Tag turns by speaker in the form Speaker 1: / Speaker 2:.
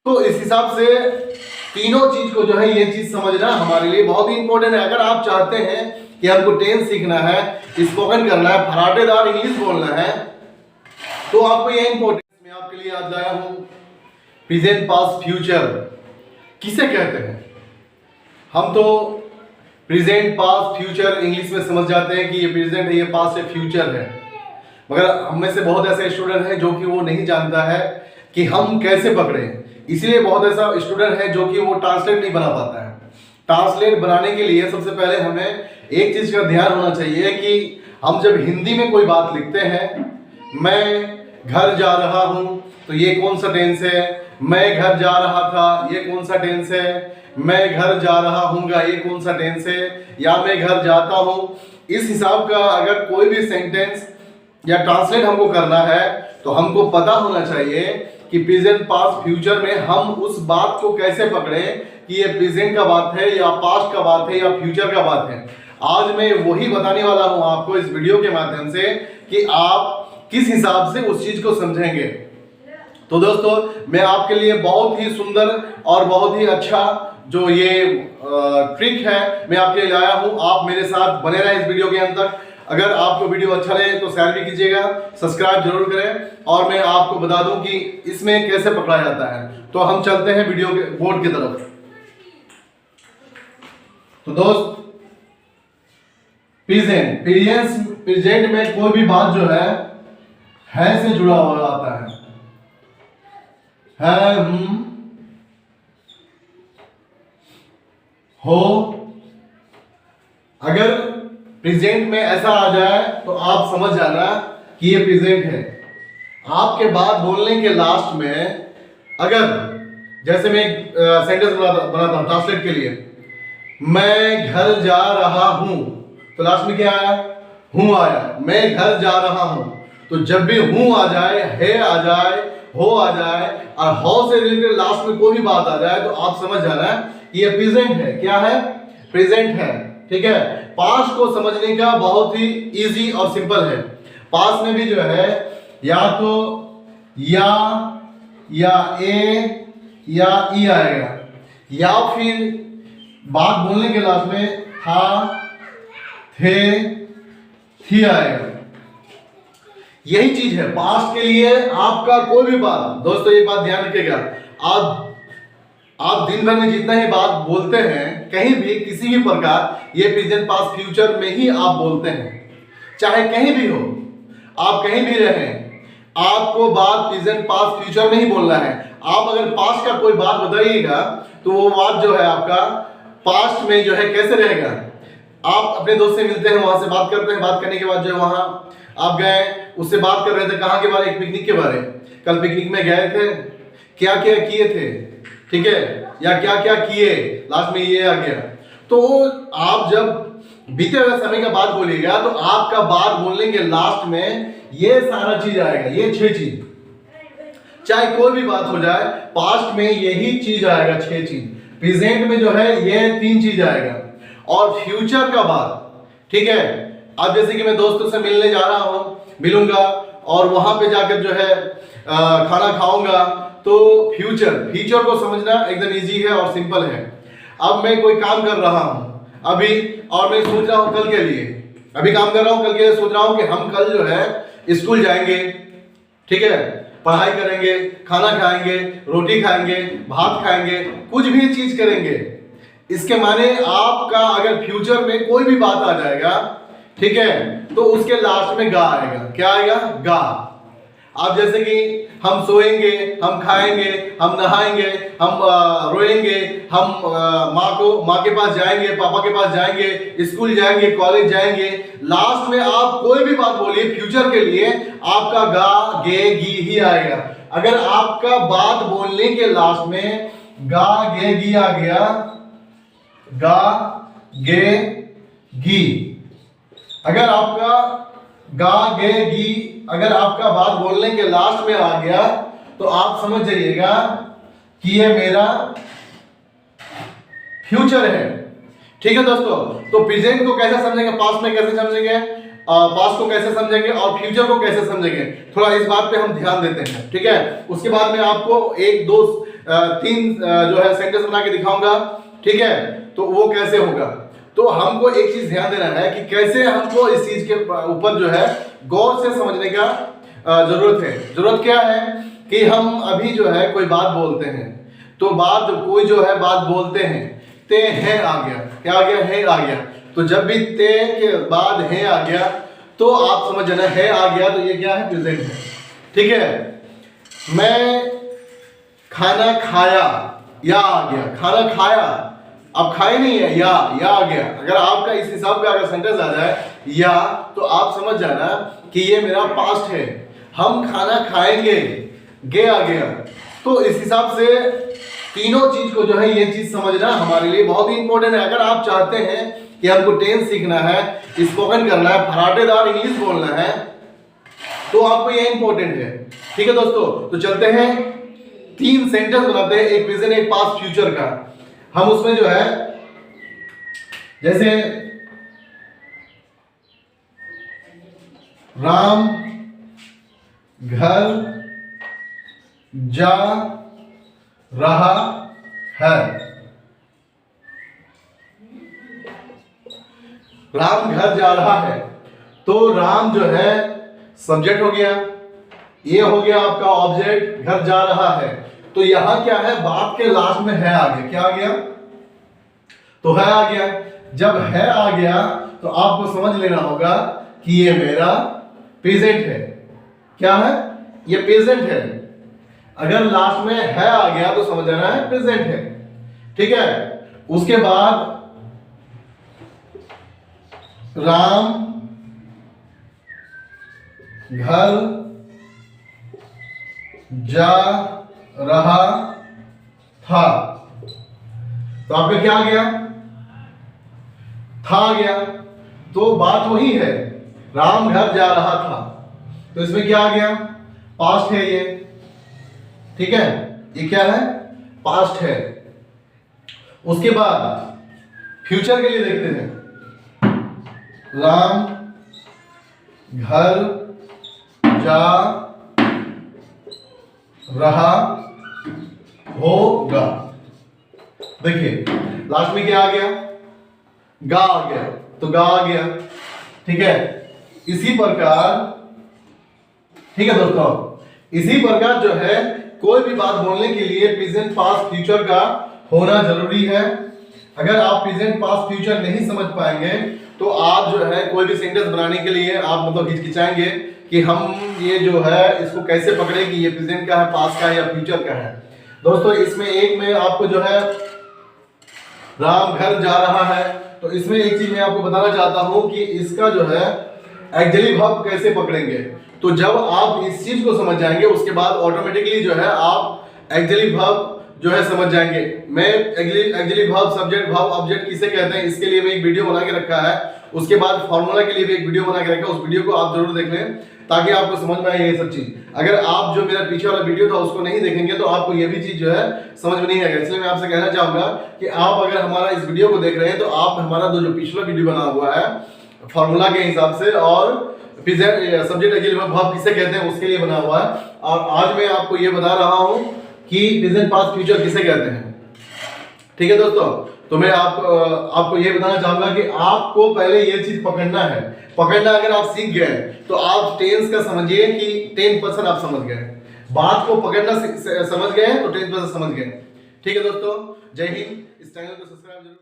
Speaker 1: तो इस हिसाब से तीनों चीज को जो है ये चीज समझना हमारे लिए बहुत ही इंपॉर्टेंट है। अगर आप चाहते हैं कि हमको टेंस सीखना है, स्पोकन करना है, फराटेदार इंग्लिश बोलना है, तो आपको ये इंपॉर्टेंट मैं आपके लिए आज लाया हूं। प्रेजेंट पास्ट फ्यूचर किसे कहते हैं? हम तो प्रेजेंट पास्ट फ्यूचर इंग्लिश में समझ जाते हैं कि ये प्रेजेंट है, ये पास्ट है, फ्यूचर है, मगर हम में से बहुत ऐसे स्टूडेंट हैं जो कि वो नहीं जानता है कि हम कैसे पकड़े। इसलिए बहुत ऐसा स्टूडेंट है जो कि वो ट्रांसलेट नहीं बना पाता है। ट्रांसलेट बनाने के लिए सबसे पहले हमें एक चीज का ध्यान होना चाहिए कि हम जब हिंदी में कोई बात लिखते हैं, मैं घर जा रहा हूं, तो ये कौन सा टेंस है? मैं घर जा रहा था, ये कौन सा टेंस है? मैं घर जा रहा हूँगा, ये कौन सा टेंस है? या मैं घर जाता हूं। इस हिसाब का अगर कोई भी सेंटेंस या ट्रांसलेट हमको करना है तो हमको पता होना चाहिए कि प्रेजेंट पास्ट फ्यूचर में हम उस बात को कैसे पकड़ें कि ये प्रेजेंट का बात है या पास्ट का बात है या फ्यूचर का बात है। आज मैं वही बताने वाला हूं आपको इस वीडियो के माध्यम से कि आप किस हिसाब से उस चीज को समझेंगे। तो दोस्तों, मैं आपके लिए बहुत ही सुंदर और बहुत ही अच्छा जो ये ट्रिक है मैं आपके लिए लाया हूं। आप मेरे साथ बने रहें इस वीडियो के अंत तक। अगर आपको वीडियो अच्छा लगे तो शेयर भी कीजिएगा, सब्सक्राइब जरूर करें, और मैं आपको बता दूं कि इसमें कैसे पकड़ा जाता है। तो हम चलते हैं वीडियो के बोर्ड की तरफ। तो दोस्त, प्रेजेंट में कोई भी बात जो है से जुड़ा हुआ आता है। हो, अगर प्रेजेंट में ऐसा आ जाए तो आप समझ जाना कि ये प्रेजेंट है। आपके बात बोलने के लास्ट में अगर जैसे मैं सेंटेंस बनाता हूं ट्रांसलेट के लिए, मैं घर जा रहा हूं, तो लास्ट में क्या आया? हूं आया। मैं घर जा रहा हूं, तो जब भी हूं आ जाए, है आ जाए, हो आ जाए और हो से रिलेटेड लास्ट में कोई भी बात आ जाए तो आप समझ जाना ये प्रेजेंट है। क्या है? प्रेजेंट है। ठीक है। पास्ट को समझने का बहुत ही इजी और सिंपल है। पास्ट में भी जो है या तो या ए या ई आएगा, या फिर बात बोलने के लास्ट में था, थे, थी आएगा। यही चीज है पास्ट के लिए। आपका कोई भी बात, दोस्तों ये बात ध्यान रखिएगा, आप दिन भर में जितना ही बात बोलते हैं कहीं भी किसी भी प्रकार, ये प्रेजेंट पास्ट फ्यूचर में ही आप बोलते हैं। चाहे कहीं भी हो, आप कहीं भी रहें, आपको बात प्रेजेंट पास्ट फ्यूचर में ही बोलना है। आप अगर पास्ट का कोई बात बताइएगा तो वो बात जो है आपका पास्ट में जो है कैसे रहेगा? आप अपने दोस्त से मिलते हैं, वहां से बात करते हैं, बात करने के बाद जो वहां आप गए, उससे बात कर रहे थे कहाँ के बारे? एक पिकनिक के बारे। कल पिकनिक में गए थे, क्या क्या किए थे, ठीक है, या क्या क्या किए, लास्ट में ये आ गया। तो आप जब बीते हुए समय का बात बोलिएगा तो आपका बात बोलने के लास्ट में ये सारा चीज आएगा, ये 6 चीज। चाहे कोई भी बात हो जाए, पास्ट में यही चीज आएगा, 6 चीज। प्रेजेंट में जो है ये 3 चीज आएगा, और फ्यूचर का बात, ठीक है। अब जैसे कि मैं दोस्तों से मिलने जा रहा हूं, मिलूंगा और वहां पे जाकर जो है खाना खाऊंगा, तो फ्यूचर को समझना एकदम इजी है और सिंपल है। अब मैं कोई काम कर रहा हूं अभी, और मैं सोच रहा हूं कल के लिए, अभी काम कर रहा हूं, कल के लिए सोच रहा हूं कि हम कल जो है स्कूल जाएंगे, ठीक है, पढ़ाई करेंगे, खाना खाएंगे, रोटी खाएंगे, भात खाएंगे, कुछ भी चीज करेंगे। इसके माने आपका अगर फ्यूचर में कोई भी बात आ जाएगा, ठीक है, तो उसके लास्ट में गा आएगा। क्या आएगा? गा। अब जैसे कि हम सोएंगे, हम खाएंगे, हम नहाएंगे, हम रोएंगे, हम माँ के पास जाएंगे, पापा के पास जाएंगे, स्कूल जाएंगे, कॉलेज जाएंगे, लास्ट में आप कोई भी बात बोलिए फ्यूचर के लिए, आपका गा, गे, गी ही आएगा। अगर आपका बात बोलने के लास्ट में गा, गे, गी आ गया, गा, गे, गी, अगर आपका गा, गे, गी अगर आपका बात बोलने के लास्ट में आ गया तो आप समझ जाइएगा कि ये मेरा फ्यूचर है। ठीक है दोस्तों, तो प्रेजेंट को कैसे समझेंगे, पास्ट में कैसे समझेंगे, पास्ट को कैसे समझेंगे और फ्यूचर को कैसे समझेंगे, थोड़ा इस बात पे हम ध्यान देते हैं। ठीक है, उसके बाद में आपको एक दो तीन जो है सेंटेंस बना के दिखाऊंगा, ठीक है, तो वो कैसे होगा। तो हमको एक चीज ध्यान देना है कि कैसे हमको इस चीज के ऊपर जो है गौर से समझने का जरूरत है। जरूरत क्या है कि हम अभी जो है कोई बात बोलते हैं, तो बात कोई जो है बात बोलते हैं, ते है आ गया, क्या आ गया, है आ गया। तो जब भी ते के बाद है आ गया तो आप समझ जाना है आ गया, तो ये क्या है, प्रेजेंट है, ठीक है। मैं खाना खाया, या आ गया, खाना खाया, अब खाए नहीं है, या आ गया। अगर आपका इस हिसाब का अगर सेंटेंस आ जाए या, तो आप समझ जाना कि ये मेरा पास्ट है। हम खाना खाएंगे, गे आ गया। तो इस हिसाब से तीनों चीज को जो है ये चीज समझना हमारे लिए बहुत ही इंपॉर्टेंट है। अगर आप चाहते हैं कि हमको टेंस सीखना है, स्पोकन करना है, फराटेदार इंग्लिश बोलना है, तो आपको ये इंपॉर्टेंट है, ठीक है दोस्तों। तो चलते हैं, तीन सेंटेंस बनाते हैं, एक प्रेजेंट एक पास्ट फ्यूचर का। हम उसमें जो है जैसे राम घर जा रहा है। राम घर जा रहा है, तो राम जो है सब्जेक्ट हो गया, ये हो गया आपका ऑब्जेक्ट, घर जा रहा है। तो यहां क्या है, बात के लास्ट में है आ गया, क्या आ गया, तो है आ गया। जब है आ गया तो आपको समझ लेना होगा कि ये मेरा प्रेजेंट है। क्या है, ये प्रेजेंट है। अगर लास्ट में है आ गया तो समझ लेना है प्रेजेंट है, ठीक है। उसके बाद राम घर जा रहा था, तो आपका क्या आ गया, था आ गया। तो बात वही है, राम घर जा रहा था, तो इसमें क्या आ गया, पास्ट है ये, ठीक है, ये क्या है, पास्ट है। उसके बाद फ्यूचर के लिए देखते हैं, राम घर जा रहा होगा। देखिए लास्ट में क्या आ गया, गा आ गया, तो गा आ गया, ठीक है। इसी प्रकार, ठीक है दोस्तों, इसी प्रकार जो है कोई भी बात बोलने के लिए प्रेजेंट पास्ट फ्यूचर का होना जरूरी है। अगर आप प्रेजेंट पास्ट फ्यूचर नहीं समझ पाएंगे तो आप जो है कोई भी सेंटेंस बनाने के लिए आप मतलब हिचकिचाएंगे कि हम ये जो है इसको कैसे पकड़े कि ये प्रेजेंट का है, पास्ट का है या फ्यूचर का है। दोस्तों इसमें एक में आपको जो है राम घर जा रहा है, तो इसमें एक चीज मैं आपको बताना चाहता हूं कि इसका जो है एक्चुअली वर्ब कैसे पकड़ेंगे। तो जब आप इस चीज को समझ जाएंगे उसके बाद ऑटोमेटिकली जो है आप एक्चुअली वर्ब जो है समझ जाएंगे। मैं actually verb, subject, verb, object किसे कहते हैं इसके लिए मैं एक वीडियो बना के रखा है। उसके बाद फॉर्मूला के लिए भी एक वीडियो बना के रखा है, उस वीडियो को आप जरूर देख लें ताकि आपको समझ में आए ये सब चीज। अगर आप जो मेरा पीछे वाला वीडियो था उसको नहीं देखेंगे तो आपको ये भी चीज जो है समझ में नहीं आएगा। इसलिए मैं आपसे कहना चाहूंगा कि आप अगर हमारा इस वीडियो को देख रहे हैं तो आप हमारा जो पिछला वीडियो बना हुआ है फॉर्मूला के हिसाब से और सब्जेक्ट एक्चुअली वर्ब किसे कहते हैं उसके लिए बना हुआ है। और आज मैं आपको ये बता रहा हूं कि प्रेजेंट पास्ट फ्यूचर किसे कहते हैं, ठीक है दोस्तों। तो मैं आपको ये बताना चाहूंगा कि आपको पहले ये चीज पकड़ना है। पकड़ना अगर आप सीख गए तो आप टेंस का समझिए कि 10% आप समझ गए। बात को पकड़ना समझ गए तो 10% समझ गए, ठीक है दोस्तों। जय हिंद। इस चैनल को सब्सक्राइब जरूर